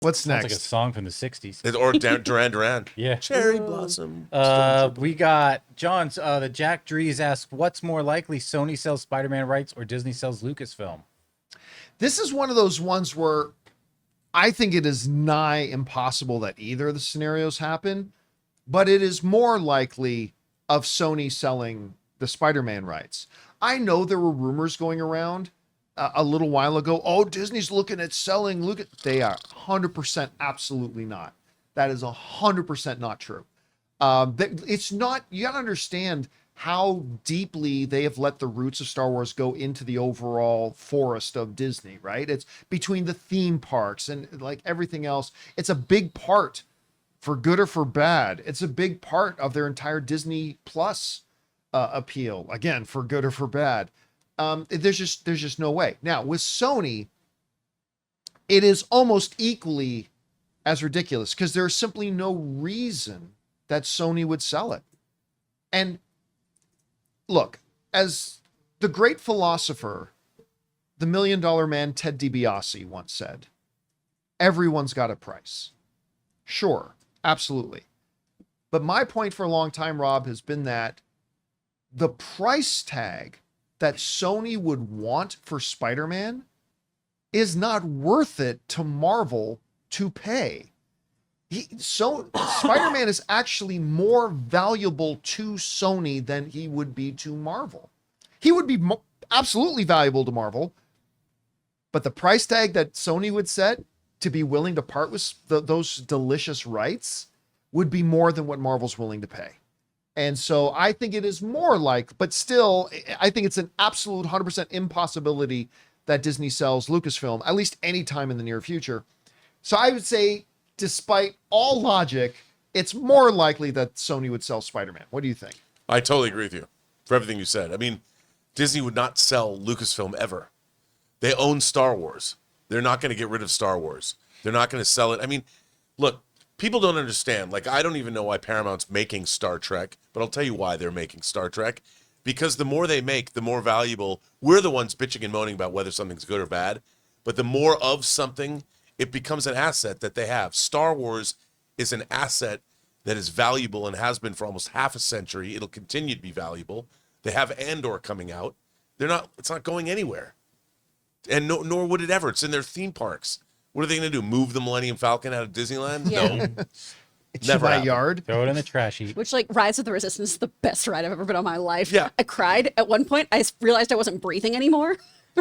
What's Sounds like a next? song from the 60s. Or Duran Duran. Yeah. Cherry Blossom. We got John's. The Jack Drees asks, what's more likely, Sony sells Spider-Man rights or Disney sells Lucasfilm? This is one of those ones where I think it is nigh impossible that either of the scenarios happen, but it is more likely of Sony selling the Spider-Man rights. I know there were rumors going around a little while ago. Oh, Disney's looking at selling Lucas. They are 100% absolutely not. That is 100% not true. It's not, you got to understand how deeply they have let the roots of Star Wars go into the overall forest of Disney, right? It's between the theme parks and like everything else. It's a big part, for good or for bad. It's a big part of their entire Disney Plus appeal. Again, for good or for bad. There's just no way. Now with Sony, it is almost equally as ridiculous because there's simply no reason that Sony would sell it. And look, as the great philosopher, the $1 Million Man Ted DiBiase once said, everyone's got a price. Sure, absolutely. But my point for a long time, Rob, has been that the price tag that Sony would want for Spider-Man is not worth it to Marvel to pay. Spider-Man is actually more valuable to Sony than he would be to Marvel. He would be absolutely valuable to Marvel, but the price tag that Sony would set to be willing to part with those delicious rights would be more than what Marvel's willing to pay. And so I think it is more like, but still, I think it's an absolute 100% impossibility that Disney sells Lucasfilm, at least any time in the near future. So I would say, despite all logic, it's more likely that Sony would sell Spider-Man. What do you think? I totally agree with you for everything you said. I mean, Disney would not sell Lucasfilm ever. They own Star Wars. They're not going to get rid of Star Wars. They're not going to sell it. I mean, look, people don't understand. Like, I don't even know why Paramount's making Star Trek, but I'll tell you why they're making Star Trek. Because the more they make, the more valuable. We're the ones bitching and moaning about whether something's good or bad. But the more of something, it becomes an asset that they have. Star Wars is an asset that is valuable and has been for almost half a century. It'll continue to be valuable. They have Andor coming out. It's not going anywhere. And nor would it ever. It's in their theme parks. What are they going to do? Move the Millennium Falcon out of Disneyland? Yeah. No. It's Never my happened. yard. Throw it in the trash heap. Which, like, Rise of the Resistance is the best ride I've ever been on in my life. Yeah. I cried at one point. I realized I wasn't breathing anymore.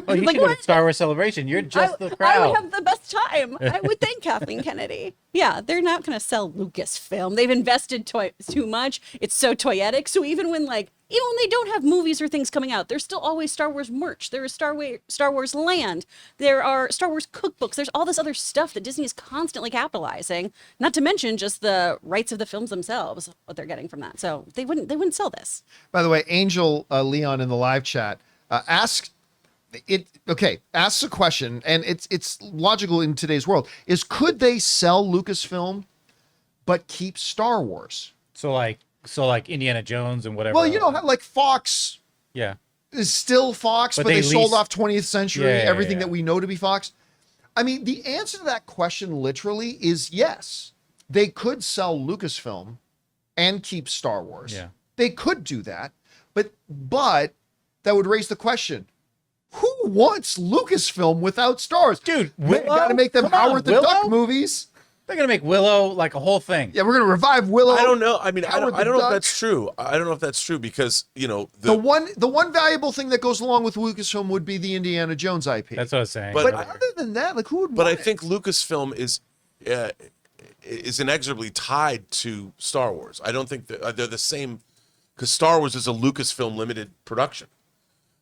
Oh, you Like, should go to what? Star Wars Celebration. You're just the I crowd. would have the best time. I would thank Kathleen Kennedy. Yeah, they're not going to sell Lucasfilm. They've invested too much. It's so toyetic. So even when they don't have movies or things coming out, there's still always Star Wars merch. There is Star Wars Land. There are Star Wars cookbooks. There's all this other stuff that Disney is constantly capitalizing. Not to mention just the rights of the films themselves, what they're getting from that. So they wouldn't sell this. By the way, Angel Leon in the live chat asks a question, and it's logical in today's world, is could they sell Lucasfilm but keep Star Wars? So like Indiana Jones and whatever. Well, you know how like Fox Yeah. is still Fox, but But they they sold lease- off 20th Century, Yeah, everything yeah. that we know to be Fox. I mean, the answer to that question literally is yes. They could sell Lucasfilm and keep Star Wars. Yeah. They could do that, but that would raise the question, who wants Lucasfilm without Star Wars? Dude, Got to make them Come on, Howard the Willow? Duck movies. They're going to make Willow like a whole thing. Yeah, we're going to revive Willow. I don't know. I mean, I Howard don't the know if Duck. that's true. I don't know if that's true because, The one valuable thing that goes along with Lucasfilm would be the Indiana Jones IP. That's what I was saying. But But other than that, like, who would But want I think Lucasfilm is inexorably tied to Star Wars. I don't think that they're the same, because Star Wars is a Lucasfilm limited production.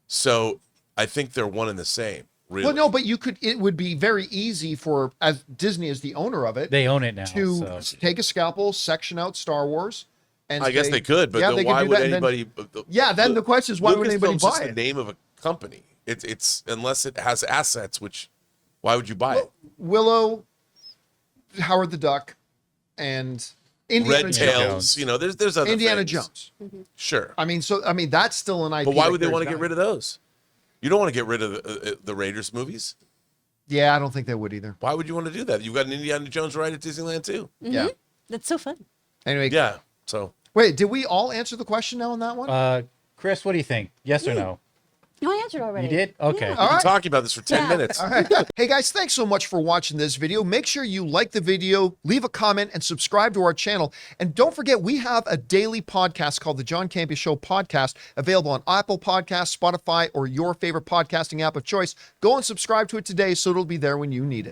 So I think they're one and the same. Really. Well, no, but it would be very easy for, as Disney is the owner of it, they own it now. to so. take a scalpel, section out Star Wars. And I guess say, they could, but yeah, then they could why do would that, and then- anybody? then the question is, why would anybody Lucasfilm's buy just it? the name of a company. It's unless it has assets, which why would you buy it? Willow, Howard the Duck, and Indiana Red Jones. Tails, there's other Indiana things. Jones. Sure, I mean, that's still an IP. but why that would they carries want to get value. rid of those? You don't want to get rid of the Raiders movies. Yeah, I don't think they would either. Why would you want to do that? You've got an Indiana Jones ride at Disneyland too. Yeah. That's so fun. Anyway, Yeah. So wait, did we all answer the question now on that one? Chris, what do you think? Yes or no? No, I answered already. You did? Okay. Yeah. All we've been right. talking about this for 10 Yeah. minutes. All right. Hey guys, thanks so much for watching this video. Make sure you like the video, leave a comment, and subscribe to our channel. And don't forget, we have a daily podcast called the John Campea Show podcast, available on Apple Podcasts, Spotify, or your favorite podcasting app of choice. Go and subscribe to it today so it'll be there when you need it.